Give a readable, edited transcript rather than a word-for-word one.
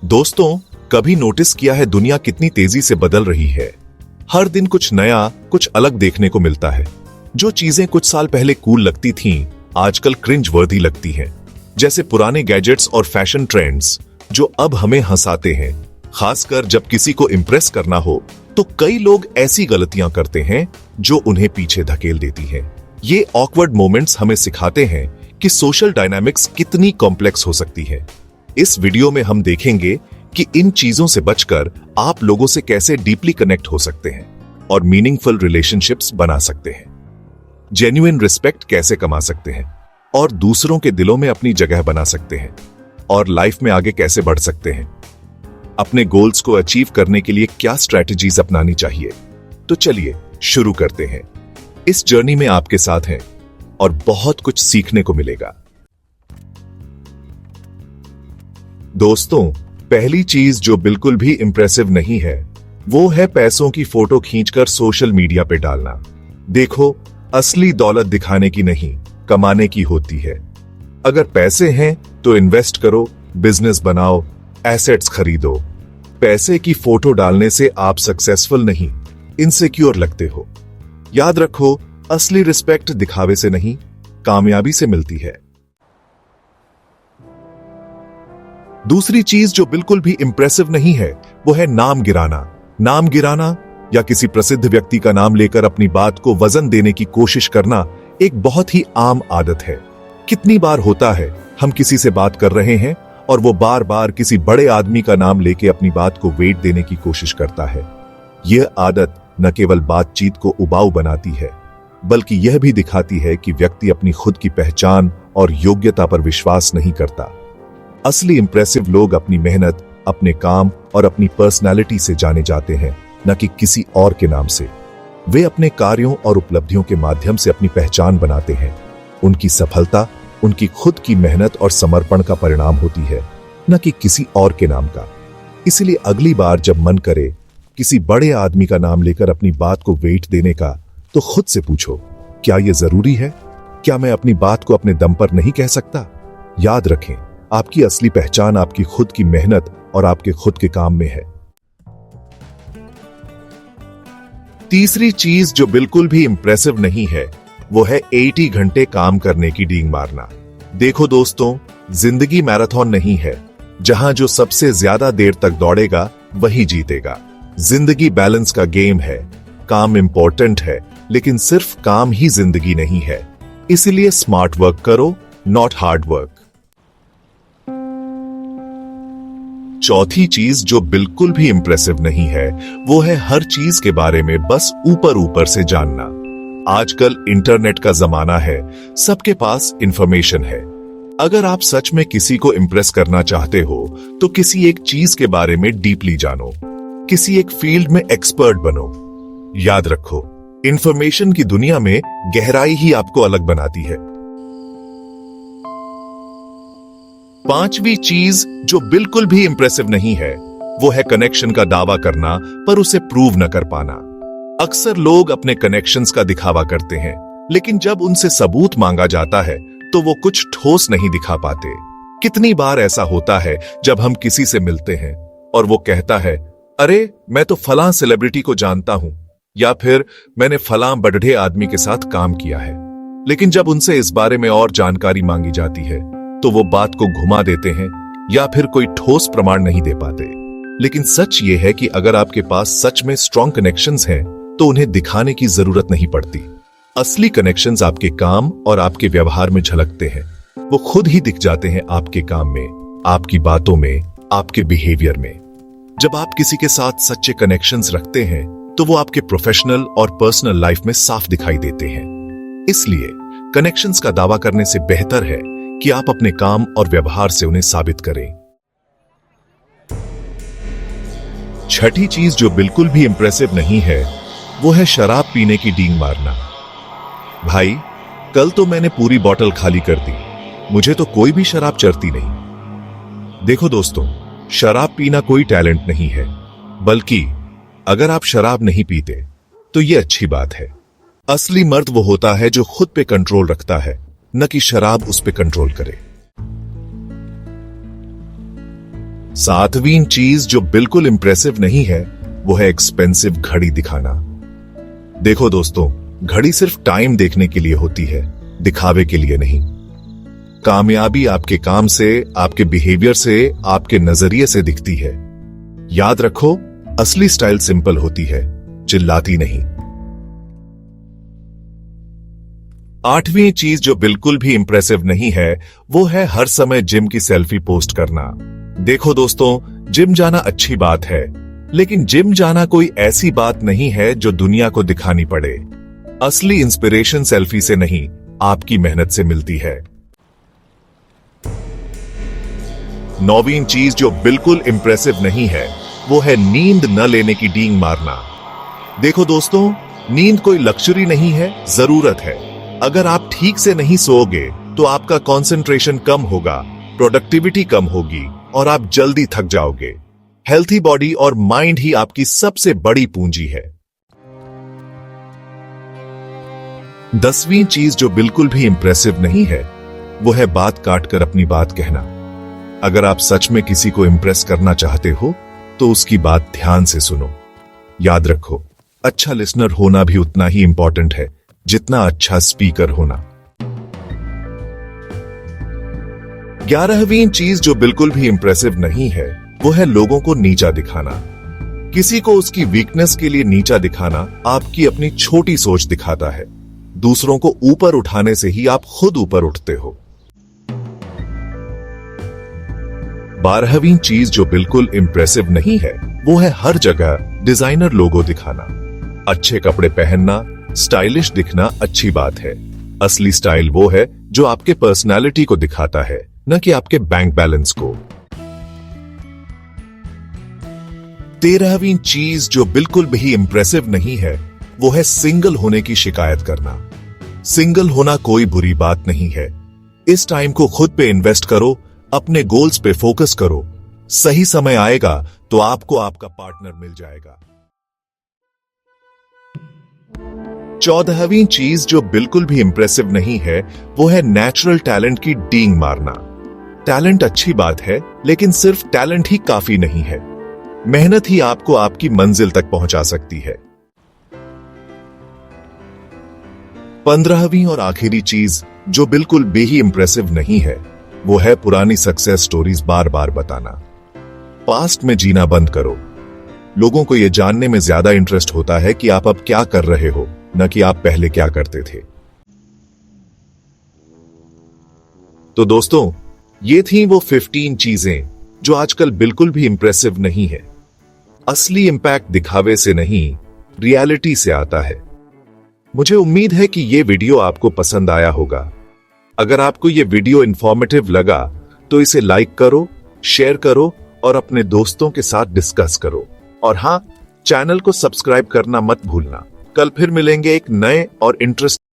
दोस्तों, कभी नोटिस किया है दुनिया कितनी तेजी से बदल रही है। हर दिन कुछ नया, कुछ अलग देखने को मिलता है। जो चीजें कुछ साल पहले कूल लगती थीं, आजकल क्रिंज वर्दी लगती हैं। जैसे पुराने गैजेट्स और फैशन ट्रेंड्स जो अब हमें हंसाते हैं। खासकर जब किसी को इम्प्रेस करना हो तो कई लोग ऐसी गलतियां करते हैं जो उन्हें पीछे धकेल देती हैं। ये ऑकवर्ड मोमेंट्स हमें सिखाते हैं कि सोशल डायनामिक्स कितनी कॉम्प्लेक्स हो सकती है। इस वीडियो में हम देखेंगे कि इन चीजों से बचकर आप लोगों से कैसे डीपली कनेक्ट हो सकते हैं और मीनिंगफुल रिलेशनशिप्स बना सकते हैं, जेन्युइन रिस्पेक्ट कैसे कमा सकते हैं और दूसरों के दिलों में अपनी जगह बना सकते हैं, और लाइफ में आगे कैसे बढ़ सकते हैं। अपने गोल्स को अचीव करने के लिए क्या स्ट्रैटेजीज अपनानी चाहिए। तो चलिए शुरू करते हैं। इस जर्नी में आपके साथ हैं और बहुत कुछ सीखने को मिलेगा। दोस्तों, पहली चीज जो बिल्कुल भी इंप्रेसिव नहीं है वो है पैसों की फोटो खींचकर सोशल मीडिया पे डालना। देखो, असली दौलत दिखाने की नहीं, कमाने की होती है। अगर पैसे हैं तो इन्वेस्ट करो, बिजनेस बनाओ, एसेट्स खरीदो। पैसे की फोटो डालने से आप सक्सेसफुल नहीं, इनसिक्योर लगते हो। याद रखो, असली रिस्पेक्ट दिखावे से नहीं, कामयाबी से मिलती है। दूसरी चीज जो बिल्कुल भी इंप्रेसिव नहीं है वो है नाम गिराना। नाम गिराना या किसी प्रसिद्ध व्यक्ति का नाम लेकर अपनी बात को वजन देने की कोशिश करना एक बहुत ही आम आदत है। कितनी बार होता है हम किसी से बात कर रहे हैं और वो बार बार किसी बड़े आदमी का नाम लेके अपनी बात को वेट देने की कोशिश करता है। यह आदत न केवल बातचीत को उबाऊ बनाती है, बल्कि यह भी दिखाती है कि व्यक्ति अपनी खुद की पहचान और योग्यता पर विश्वास नहीं करता। असली इंप्रेसिव लोग अपनी मेहनत, अपने काम और अपनी पर्सनालिटी से जाने जाते हैं, न कि किसी और के नाम से। वे अपने कार्यों और उपलब्धियों के माध्यम से अपनी पहचान बनाते हैं। उनकी सफलता उनकी खुद की मेहनत और समर्पण का परिणाम होती है, न कि किसी और के नाम का। इसलिए अगली बार जब मन करे किसी बड़े आदमी का नाम लेकर अपनी बात को वेट देने का, तो खुद से पूछो, क्या यह जरूरी है? क्या मैं अपनी बात को अपने दम पर नहीं कह सकता? याद रखें, आपकी असली पहचान आपकी खुद की मेहनत और आपके खुद के काम में है। तीसरी चीज जो बिल्कुल भी इंप्रेसिव नहीं है वो है 80 घंटे काम करने की डींग मारना। देखो दोस्तों, जिंदगी मैराथन नहीं है जहां जो सबसे ज्यादा देर तक दौड़ेगा वही जीतेगा। जिंदगी बैलेंस का गेम है। काम इंपॉर्टेंट है, लेकिन सिर्फ काम ही जिंदगी नहीं है। इसलिए स्मार्ट वर्क करो, नॉट हार्ड वर्क। चौथी चीज जो बिल्कुल भी इंप्रेसिव नहीं है वो है हर चीज के बारे में बस ऊपर ऊपर से जानना। आजकल इंटरनेट का जमाना है, सबके पास इंफॉर्मेशन है। अगर आप सच में किसी को इंप्रेस करना चाहते हो तो किसी एक चीज के बारे में डीपली जानो, किसी एक फील्ड में एक्सपर्ट बनो। याद रखो, इंफॉर्मेशन की दुनिया में गहराई ही आपको अलग बनाती है। पांचवी चीज जो बिल्कुल भी इंप्रेसिव नहीं है वो है कनेक्शन का दावा करना पर उसे प्रूव न कर पाना। अक्सर लोग अपने कनेक्शंस का दिखावा करते हैं, लेकिन जब उनसे सबूत मांगा जाता है तो वो कुछ ठोस नहीं दिखा पाते। कितनी बार ऐसा होता है जब हम किसी से मिलते हैं और वो कहता है, अरे मैं तो फलां सेलिब्रिटी को जानता हूं, या फिर मैंने फलां बड़े आदमी के साथ काम किया है। लेकिन जब उनसे इस बारे में और जानकारी मांगी जाती है तो वो बात को घुमा देते हैं या फिर कोई ठोस प्रमाण नहीं दे पाते। लेकिन सच ये है कि अगर आपके पास सच में स्ट्रॉन्ग कनेक्शंस हैं तो उन्हें दिखाने की जरूरत नहीं पड़ती। असली कनेक्शंस आपके काम और आपके व्यवहार में झलकते हैं। वो खुद ही दिख जाते हैं आपके काम में, आपकी बातों में, आपके बिहेवियर में। जब आप किसी के साथ सच्चे कनेक्शंस रखते हैं तो वो आपके प्रोफेशनल और पर्सनल लाइफ में साफ दिखाई देते हैं। इसलिए कनेक्शंस का दावा करने से बेहतर है कि आप अपने काम और व्यवहार से उन्हें साबित करें। छठी चीज जो बिल्कुल भी इंप्रेसिव नहीं है वो है शराब पीने की डींग मारना। भाई, कल तो मैंने पूरी बोतल खाली कर दी, मुझे तो कोई भी शराब चढ़ती नहीं। देखो दोस्तों, शराब पीना कोई टैलेंट नहीं है, बल्कि अगर आप शराब नहीं पीते तो यह अच्छी बात है। असली मर्द वो होता है जो खुद पे कंट्रोल रखता है, न कि शराब उस पे कंट्रोल करे। सातवीं चीज जो बिल्कुल इंप्रेसिव नहीं है वो है एक्सपेंसिव घड़ी दिखाना। देखो दोस्तों, घड़ी सिर्फ टाइम देखने के लिए होती है, दिखावे के लिए नहीं। कामयाबी आपके काम से, आपके बिहेवियर से, आपके नजरिए से दिखती है। याद रखो, असली स्टाइल सिंपल होती है, चिल्लाती नहीं। आठवीं चीज जो बिल्कुल भी इंप्रेसिव नहीं है वो है हर समय जिम की सेल्फी पोस्ट करना। देखो दोस्तों, जिम जाना अच्छी बात है, लेकिन जिम जाना कोई ऐसी बात नहीं है जो दुनिया को दिखानी पड़े। असली इंस्पिरेशन सेल्फी से नहीं, आपकी मेहनत से मिलती है। नौवीं चीज जो बिल्कुल इंप्रेसिव नहीं है वो है नींद न लेने की डींग मारना। देखो दोस्तों, नींद कोई लक्जरी नहीं है, जरूरत है। अगर आप ठीक से नहीं सोओगे तो आपका कंसंट्रेशन कम होगा, प्रोडक्टिविटी कम होगी और आप जल्दी थक जाओगे। हेल्थी बॉडी और माइंड ही आपकी सबसे बड़ी पूंजी है। 10वीं चीज जो बिल्कुल भी इंप्रेसिव नहीं है वो है बात काटकर अपनी बात कहना। अगर आप सच में किसी को इंप्रेस करना चाहते हो तो उसकी बात ध्यान से सुनो। याद रखो, अच्छा लिसनर होना भी उतना ही इंपॉर्टेंट है जितना अच्छा स्पीकर होना। 11वीं चीज जो बिल्कुल भी इंप्रेसिव नहीं है वो है लोगों को नीचा दिखाना। किसी को उसकी वीकनेस के लिए नीचा दिखाना आपकी अपनी छोटी सोच दिखाता है। दूसरों को ऊपर उठाने से ही आप खुद ऊपर उठते हो। 12वीं चीज जो बिल्कुल इंप्रेसिव नहीं है वो है हर जगह डिजाइनर लोगो दिखाना। अच्छे कपड़े पहनना, स्टाइलिश दिखना अच्छी बात है। असली स्टाइल वो है जो आपके पर्सनालिटी को दिखाता है, न कि आपके बैंक बैलेंस को। 13वीं चीज जो बिल्कुल भी इंप्रेसिव नहीं है वो है सिंगल होने की शिकायत करना। सिंगल होना कोई बुरी बात नहीं है। इस टाइम को खुद पे इन्वेस्ट करो, अपने गोल्स पे फोकस करो। सही समय आएगा तो आपको आपका पार्टनर मिल जाएगा। 14वीं चीज जो बिल्कुल भी इंप्रेसिव नहीं है वो है नेचुरल टैलेंट की डींग मारना। टैलेंट अच्छी बात है, लेकिन सिर्फ टैलेंट ही काफी नहीं है। मेहनत ही आपको आपकी मंजिल तक पहुंचा सकती है। 15वीं और आखिरी चीज जो बिल्कुल भी ही इंप्रेसिव नहीं है वो है पुरानी सक्सेस स्टोरीज बार बार बताना। पास्ट में जीना बंद करो। लोगों को यह जानने में ज्यादा इंटरेस्ट होता है कि आप अब क्या कर रहे हो, न कि आप पहले क्या करते थे। तो दोस्तों, ये थी वो 15 चीजें जो आजकल बिल्कुल भी इंप्रेसिव नहीं है। असली इंपैक्ट दिखावे से नहीं, रियलिटी से आता है। मुझे उम्मीद है कि ये वीडियो आपको पसंद आया होगा। अगर आपको ये वीडियो इंफॉर्मेटिव लगा तो इसे लाइक करो, शेयर करो और अपने दोस्तों के साथ डिस्कस करो। और हां, चैनल को सब्सक्राइब करना मत भूलना। कल फिर मिलेंगे एक नए और इंटरेस्टिंग